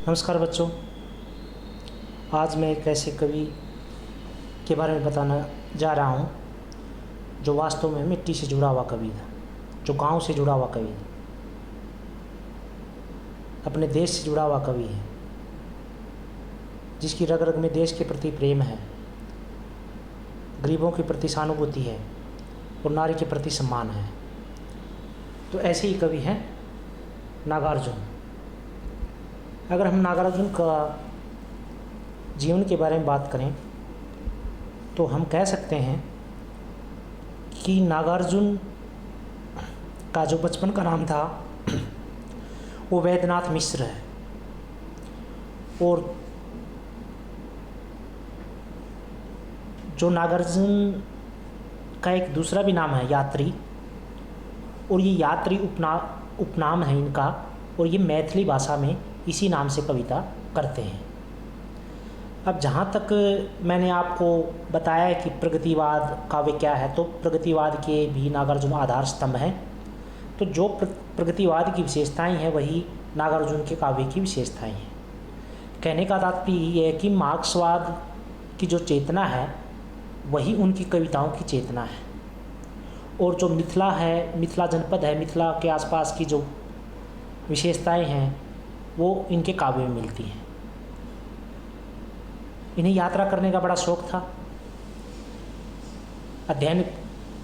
नमस्कार बच्चों। आज मैं एक ऐसे कवि के बारे में बताना जा रहा हूँ जो वास्तव में मिट्टी से जुड़ा हुआ कवि था, जो गांव से जुड़ा हुआ कवि है, अपने देश से जुड़ा हुआ कवि है, जिसकी रग रग में देश के प्रति प्रेम है, गरीबों के प्रति सहानुभूति है और नारी के प्रति सम्मान है। तो ऐसे ही कवि हैं नागार्जुन। अगर हम नागार्जुन का जीवन के बारे में बात करें तो हम कह सकते हैं कि नागार्जुन का जो बचपन का नाम था वो वैद्यनाथ मिश्र है, और जो नागार्जुन का एक दूसरा भी नाम है यात्री, और ये यात्री उपनाम है इनका, और ये मैथिली भाषा में इसी नाम से कविता करते हैं। अब जहाँ तक मैंने आपको बताया है कि प्रगतिवाद काव्य क्या है, तो प्रगतिवाद के भी नागार्जुन आधार स्तंभ हैं। तो जो प्रगतिवाद की विशेषताएं हैं वही नागार्जुन के काव्य की विशेषताएं हैं। कहने का तात्पर्य ये है कि मार्क्सवाद की जो चेतना है वही उनकी कविताओं की चेतना है, और जो मिथिला है, मिथिला जनपद है, मिथिला के आसपास की जो विशेषताएं हैं वो इनके काव्य में मिलती हैं। इन्हें यात्रा करने का बड़ा शौक़ था, अध्ययन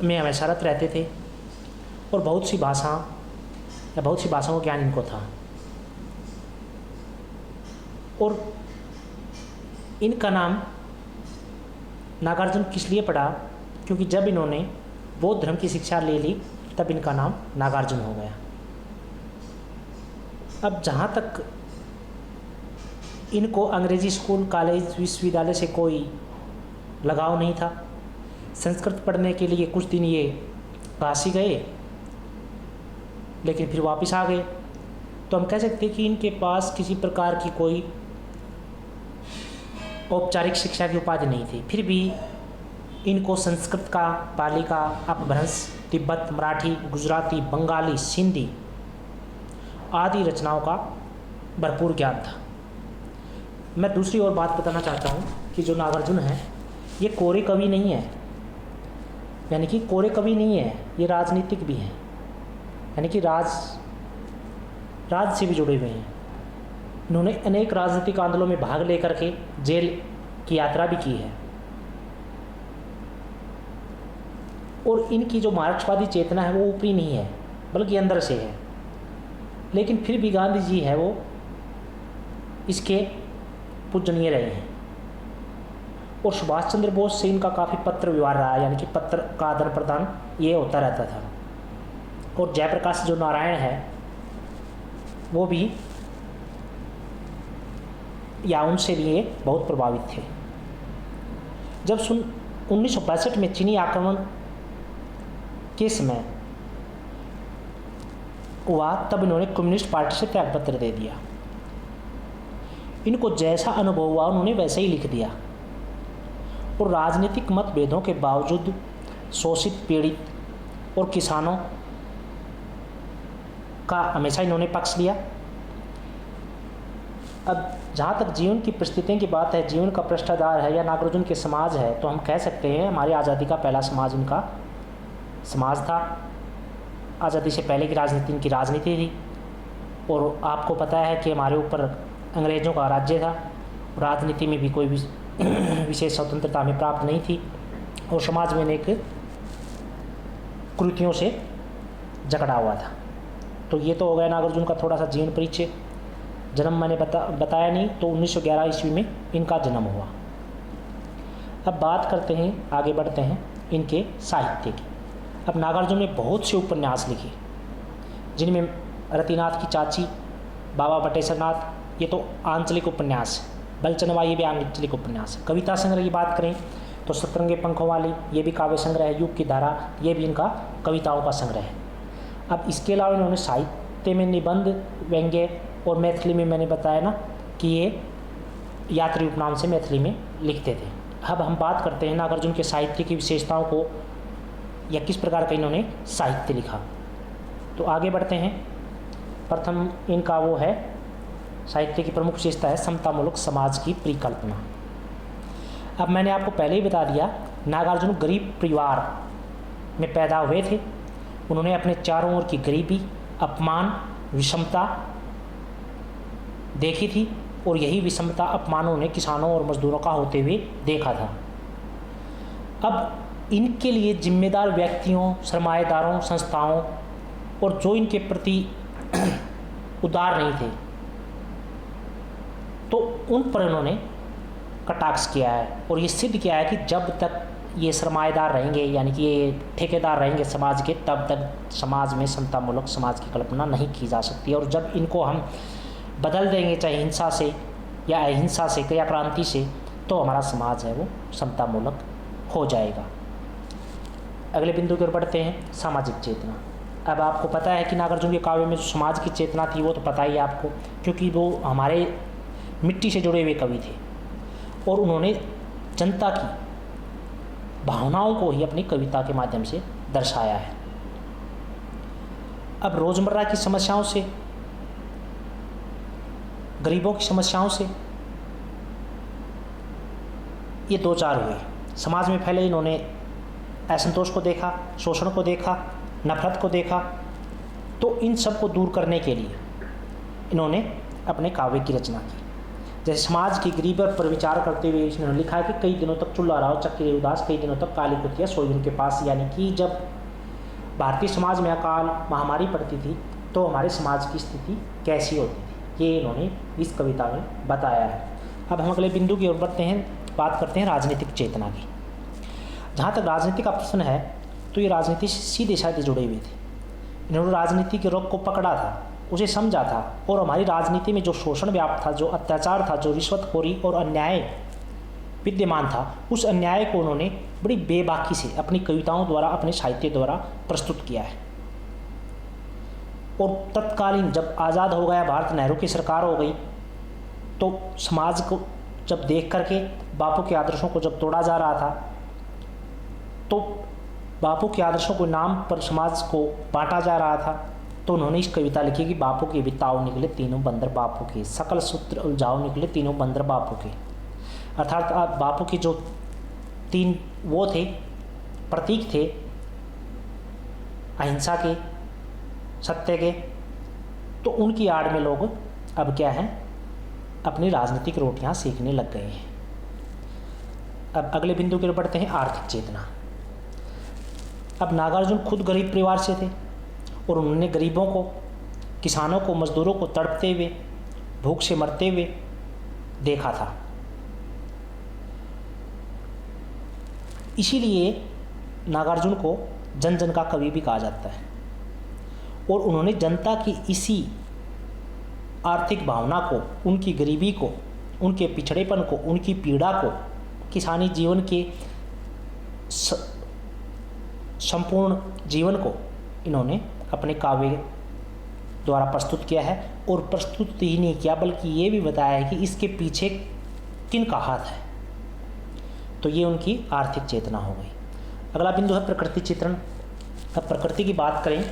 में हमेशा रत रहते थे, और बहुत सी भाषाओं का ज्ञान इनको था। और इनका नाम नागार्जुन किस लिए पड़ा? क्योंकि जब इन्होंने बौद्ध धर्म की शिक्षा ले ली तब इनका नाम नागार्जुन हो गया। अब जहाँ तक इनको अंग्रेजी स्कूल, कॉलेज, विश्वविद्यालय से कोई लगाव नहीं था। संस्कृत पढ़ने के लिए कुछ दिन ये काशी गए, लेकिन फिर वापस आ गए। तो हम कह सकते हैं कि इनके पास किसी प्रकार की कोई औपचारिक शिक्षा की उपाधि नहीं थी। फिर भी इनको संस्कृत का, पाली का, अपभ्रंश, तिब्बत, मराठी, गुजराती, बंगाली, सिंधी आदि रचनाओं का भरपूर ज्ञान था। मैं दूसरी और बात बताना चाहता हूँ कि जो नागार्जुन है ये कोरे कवि नहीं है, यानी कि कोरे कवि नहीं है, ये राजनीतिक भी हैं, यानी कि राज से भी जुड़े हुए हैं। इन्होंने अनेक राजनीतिक आंदोलनों में भाग लेकर के जेल की यात्रा भी की है, और इनकी जो मार्क्सवादी चेतना है वो ऊपरी नहीं है बल्कि अंदर से है। लेकिन फिर भी गांधी जी है वो इसके पूजनीय रहे हैं, और सुभाष चंद्र बोस से इनका काफ़ी पत्र व्यवहार रहा है, यानी कि पत्र का आदान प्रदान ये होता रहता था। और जयप्रकाश जो नारायण है वो भी या उनसे भी ये बहुत प्रभावित थे। जब 1962 में चीनी आक्रमण के समय हुआ तब इन्होंने कम्युनिस्ट पार्टी से त्यागपत्र दे दिया। इनको जैसा अनुभव हुआ उन्होंने वैसे ही लिख दिया, और राजनीतिक मतभेदों के बावजूद शोषित, पीड़ित और किसानों का हमेशा इन्होंने पक्ष लिया। अब जहाँ तक जीवन की परिस्थितियों की बात है, जीवन का पृष्ठाधार है या नागार्जुन के समाज है, तो हम कह सकते हैं हमारी आज़ादी का पहला समाज इनका समाज था। आज़ादी से पहले की राजनीति इनकी राजनीति थी, और आपको पता है कि हमारे ऊपर अंग्रेज़ों का राज्य था, राजनीति में भी कोई विशेष स्वतंत्रता हमें प्राप्त नहीं थी, और समाज में अनेक कुरीतियों से जकड़ा हुआ था। तो ये तो हो गया नागार्जुन का थोड़ा सा जीवन परिचय। जन्म मैंने बताया नहीं, तो 1911 ईस्वी में इनका जन्म हुआ। अब बात करते हैं, आगे बढ़ते हैं इनके साहित्य की। अब नागार्जुन ने बहुत से उपन्यास लिखे, जिनमें रतिनाथ की चाची, बाबा बटेश्वरनाथ, ये तो आंचलिक उपन्यास है, बलचनवा ये भी आंचलिक उपन्यास है। कविता संग्रह की बात करें तो सतरंगे पंखों वाली ये भी काव्य संग्रह है, युग की धारा ये भी इनका कविताओं का संग्रह है। अब इसके अलावा इन्होंने साहित्य में निबंध, व्यंग्य, और मैथिली में मैंने बताया ना कि ये यात्री उपनाम से मैथिली में लिखते थे। अब हम बात करते हैं नागार्जुन के साहित्य की विशेषताओं को, या किस प्रकार का इन्होंने साहित्य लिखा। तो आगे बढ़ते हैं। प्रथम इनका वो है साहित्य की प्रमुख विशेषता है समतामूलक समाज की परिकल्पना। अब मैंने आपको पहले ही बता दिया, नागार्जुन गरीब परिवार में पैदा हुए थे। उन्होंने अपने चारों ओर की गरीबी, अपमान, विषमता देखी थी और यही विषमता, अपमान उन्हें किसानों और मजदूरों का होते हुए देखा था। अब इनके लिए जिम्मेदार व्यक्तियों, सरमाएदारों, संस्थाओं और जो इनके प्रति उदार नहीं थे, तो उन पर इन्होंने कटाक्ष किया है और ये सिद्ध किया है कि जब तक ये सरमाएदार रहेंगे, यानी कि ये ठेकेदार रहेंगे समाज के, तब तक समाज में समतामूलक समाज की कल्पना नहीं की जा सकती। और जब इनको हम बदल देंगे, चाहे हिंसा से या अहिंसा से या क्रांति से, तो हमारा समाज है वो समतामूलक हो जाएगा। अगले बिंदु की ओर बढ़ते हैं, सामाजिक चेतना। अब आपको पता है कि नागार्जुन के काव्य में जो समाज की चेतना थी वो तो पता ही है आपको, क्योंकि वो हमारे मिट्टी से जुड़े हुए कवि थे और उन्होंने जनता की भावनाओं को ही अपनी कविता के माध्यम से दर्शाया है। अब रोज़मर्रा की समस्याओं से, गरीबों की समस्याओं से ये दो चार हुए। समाज में फैले इन्होंने असंतोष को देखा, शोषण को देखा, नफरत को देखा, तो इन सब को दूर करने के लिए इन्होंने अपने काव्य की रचना की। जैसे समाज की गरीब पर विचार करते हुए इन्होंने लिखा है कि कई दिनों तक चूल्हा रहो चक्की उदास, कई दिनों तक काली कुतिया सोई उनके पास। यानी कि जब भारतीय समाज में अकाल महामारी पड़ती थी तो हमारे समाज की स्थिति कैसी होती थी, ये इन्होंने इस कविता में बताया है। अब हम अगले बिंदु की ओर बढ़ते हैं, बात करते हैं राजनीतिक चेतना की। जहाँ तक राजनीति का प्रश्न है तो ये राजनीति से सीधे साधे जुड़े हुए थे। इन्होंने राजनीति के रुख को पकड़ा था, उसे समझा था और हमारी राजनीति में जो शोषण व्याप्त था, जो अत्याचार था, जो रिश्वतखोरी और अन्याय विद्यमान था, उस अन्याय को उन्होंने बड़ी बेबाकी से अपनी कविताओं द्वारा, अपने साहित्य द्वारा प्रस्तुत किया है। और तत्कालीन जब आज़ाद हो गया भारत, नेहरू की सरकार हो गई, तो समाज को जब देख करके बापू के आदर्शों को जब तोड़ा जा रहा था, तो बापू के आदर्शों को नाम पर समाज को बांटा जा रहा था, तो उन्होंने इस कविता लिखी कि बापू के बिताओ निकले तीनों बंदर बापू के, सकल सूत्र उलझाओ निकले तीनों बंदर बापू के। अर्थात बापू के जो तीन वो थे, प्रतीक थे अहिंसा के, सत्य के, तो उनकी आड़ में लोग अब क्या है, अपनी राजनीतिक रोटियां सेकने लग गए हैं। अब अगले बिंदु की ओर बढ़ते हैं, आर्थिक चेतना। अब नागार्जुन खुद गरीब परिवार से थे और उन्होंने गरीबों को, किसानों को, मजदूरों को तड़पते हुए, भूख से मरते हुए देखा था। इसीलिए नागार्जुन को जन जन का कवि भी कहा जाता है। और उन्होंने जनता की इसी आर्थिक भावना को, उनकी गरीबी को, उनके पिछड़ेपन को, उनकी पीड़ा को, किसानी जीवन के संपूर्ण जीवन को इन्होंने अपने काव्य द्वारा प्रस्तुत किया है। और प्रस्तुत ही नहीं किया बल्कि ये भी बताया है कि इसके पीछे किन का हाथ है। तो ये उनकी आर्थिक चेतना हो गई। अगला बिंदु है प्रकृति चित्रण। अब प्रकृति की बात करें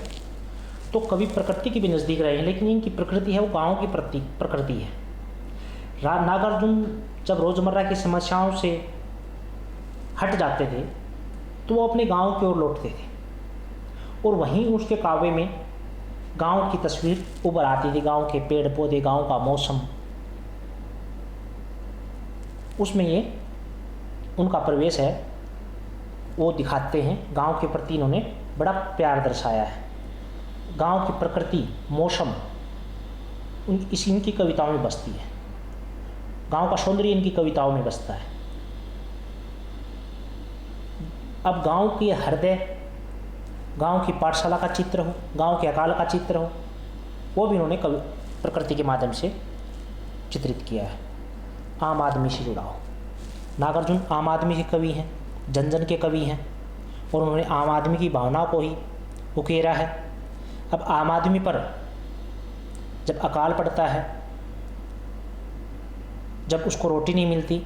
तो कवि प्रकृति के भी नज़दीक रहे हैं, लेकिन इनकी प्रकृति है वो गाँव की प्रकृति है। नागार्जुन जब रोज़मर्रा की समस्याओं से हट जाते थे तो वो अपने गांव की ओर लौटते थे और वहीं उसके काव्य में गांव की तस्वीर उभर आती थी। गांव के पेड़ पौधे, गांव का मौसम, उसमें ये उनका प्रवेश है वो दिखाते हैं। गांव के प्रति इन्होंने बड़ा प्यार दर्शाया है। गांव की प्रकृति, मौसम इनकी कविताओं में बसती है। गांव का सौंदर्य इनकी कविताओं में बसता है। अब गांव के हृदय, गांव की पाठशाला का चित्र हो, गांव के अकाल का चित्र हो, वो भी उन्होंने प्रकृति के माध्यम से चित्रित किया है। आम आदमी से जुड़ाव। नागार्जुन आम आदमी के कवि हैं, जन जन के कवि हैं और उन्होंने आम आदमी की भावनाओं को ही उकेरा है। अब आम आदमी पर जब अकाल पड़ता है, जब उसको रोटी नहीं मिलती,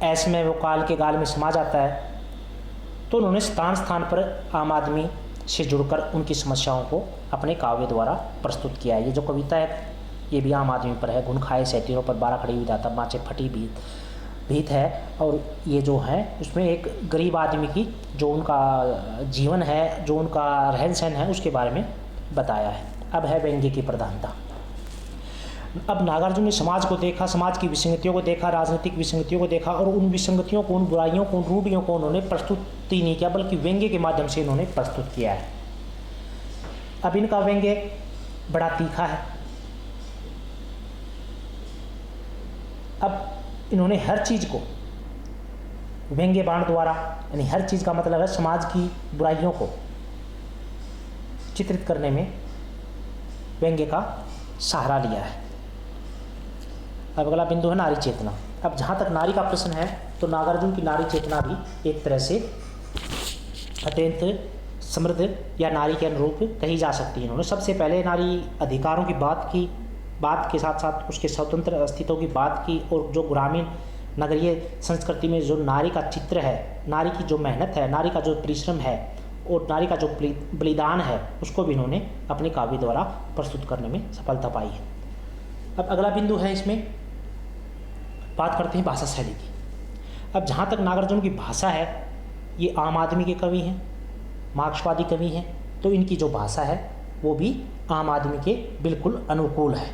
ऐसे में वो काल के गाल में समा जाता है, तो उन्होंने स्थान स्थान पर आम आदमी से जुड़कर उनकी समस्याओं को अपने काव्य द्वारा प्रस्तुत किया है। ये जो कविता है ये भी आम आदमी पर है। घुन खाए सैतीरों पर 12 खड़ी हुई दाता बाँचे फटी भीत है। और ये जो है उसमें एक गरीब आदमी की जो उनका जीवन है, जो उनका रहन सहन है, उसके बारे में बताया है। अब है व्यंग्य की प्रधानता। अब नागार्जुन ने समाज को देखा, समाज की विसंगतियों को देखा, राजनीतिक विसंगतियों को देखा, और उन विसंगतियों को, उन बुराइयों को, उन रूढ़ियों को उन्होंने प्रस्तुति नहीं किया, बल्कि व्यंग्य के माध्यम से इन्होंने प्रस्तुत किया है। अब इनका व्यंग्य बड़ा तीखा है। अब इन्होंने हर चीज़ को व्यंग्य बाण द्वारा, यानी हर चीज़ का मतलब है समाज की बुराइयों को चित्रित करने में व्यंग्य का सहारा लिया है। अब अगला बिंदु है नारी चेतना। अब जहाँ तक नारी का प्रश्न है तो नागार्जुन की नारी चेतना भी एक तरह से अत्यंत समृद्ध या नारी के अनुरूप कही जा सकती है। इन्होंने सबसे पहले नारी अधिकारों की बात की, बात के साथ साथ उसके स्वतंत्र अस्तित्व की बात की, और जो ग्रामीण नगरीय संस्कृति में जो नारी का चित्र है, नारी की जो मेहनत है, नारी का जो परिश्रम है और नारी का जो बलिदान है, उसको भी इन्होंने अपने काव्य द्वारा प्रस्तुत करने में सफलता पाई है। अब अगला बिंदु है, इसमें बात करते हैं भाषा शैली की। अब जहाँ तक नागार्जुन की भाषा है, ये आम आदमी के कवि हैं, मार्क्सवादी कवि हैं, तो इनकी जो भाषा है वो भी आम आदमी के बिल्कुल अनुकूल है।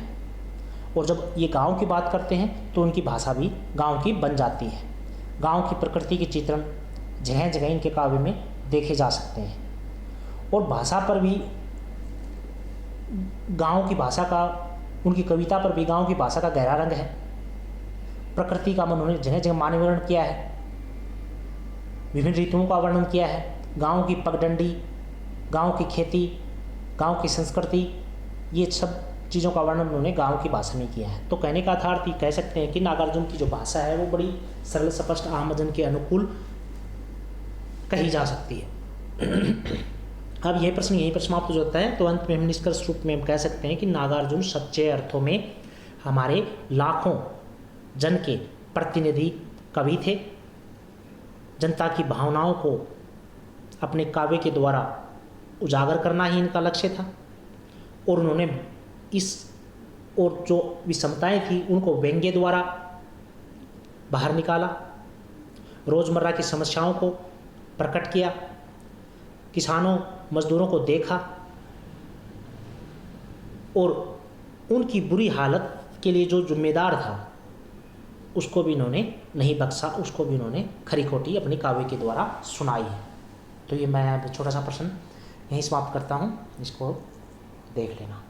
और जब ये गांव की बात करते हैं तो उनकी भाषा भी गांव की बन जाती है। गांव की प्रकृति के चित्रण जगह जगह इनके काव्य में देखे जा सकते हैं। और भाषा पर भी, गांव की भाषा का, उनकी कविता पर भी गांव की भाषा का गहरा रंग है। प्रकृति का उन्होंने जगह जगह मानवर्ण किया है, विभिन्न ऋतुओं का वर्णन किया है, गांव की पगडंडी, गांव की खेती, गांव की संस्कृति, ये सब चीज़ों का वर्णन उन्होंने गांव की भाषा में किया है। तो कहने का अर्थात ये कह सकते हैं कि नागार्जुन की जो भाषा है वो बड़ी सरल, स्पष्ट, आमजन के अनुकूल कही जा सकती है। अब यह प्रश्न यहीं पर समाप्त हो जाता है। तो अंत में हम निष्कर्ष रूप में हम कह सकते हैं कि नागार्जुन सच्चे अर्थों में हमारे लाखों जन के प्रतिनिधि कवि थे। जनता की भावनाओं को अपने काव्य के द्वारा उजागर करना ही इनका लक्ष्य था। और उन्होंने इस और जो विषमताएं थी उनको व्यंग्य द्वारा बाहर निकाला, रोज़मर्रा की समस्याओं को प्रकट किया, किसानों मजदूरों को देखा और उनकी बुरी हालत के लिए जो जिम्मेदार था उसको भी इन्होंने नहीं बख्शा, उसको भी इन्होंने खरी खोटी अपनी काव्य के द्वारा सुनाई है। तो ये मैं छोटा सा प्रश्न यहीं समाप्त करता हूँ, इसको देख लेना।